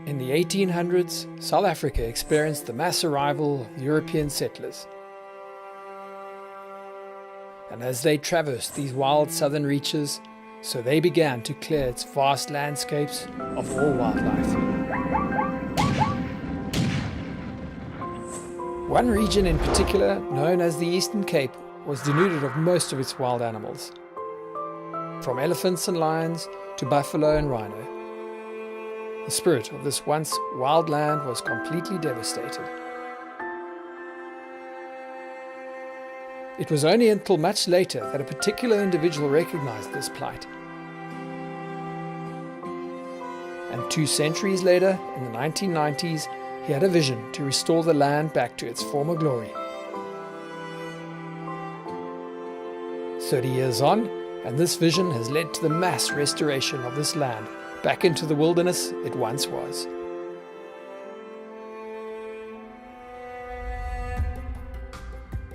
In the 1800s, South Africa experienced the mass arrival of European settlers. And as they traversed these wild southern reaches, so they began to clear its vast landscapes of all wildlife. One region in particular, known as the Eastern Cape, was denuded of most of its wild animals, from elephants and lions to buffalo and rhino. The spirit of this once wild land was completely devastated. It was only until much later that a particular individual recognized this plight. And 2 centuries later, in the 1990s, he had a vision to restore the land back to its former glory. 30 years on, and this vision has led to the mass restoration of this land back into the wilderness it once was.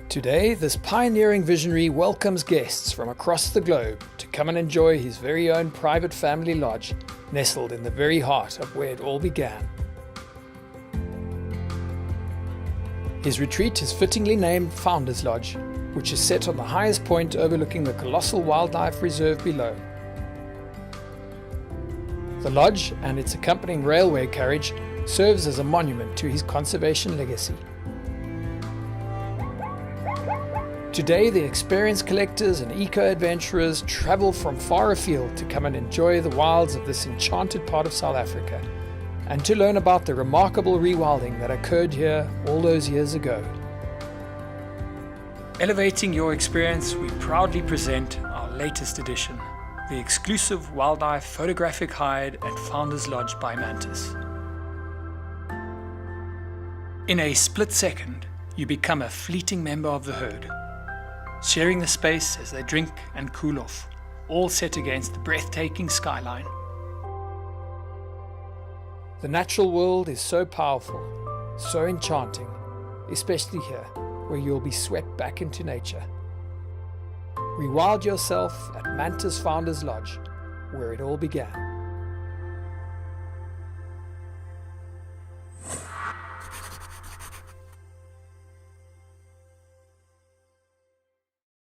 Today, this pioneering visionary welcomes guests from across the globe to come and enjoy his very own private family lodge, nestled in the very heart of where it all began. His retreat is fittingly named Founder's Lodge, which is set on the highest point overlooking the colossal wildlife reserve below. The lodge and its accompanying railway carriage serves as a monument to his conservation legacy. Today, the experienced collectors and eco-adventurers travel from far afield to come and enjoy the wilds of this enchanted part of South Africa, and to learn about the remarkable rewilding that occurred here all those years ago. Elevating your experience, we proudly present our latest edition, the exclusive wildlife photographic hide at Founder's Lodge by Mantis. In a split second, you become a fleeting member of the herd, sharing the space as they drink and cool off, all set against the breathtaking skyline. The natural world is so powerful, so enchanting, especially here, where you'll be swept back into nature. Rewild yourself at Mantis Founder's Lodge, where it all began.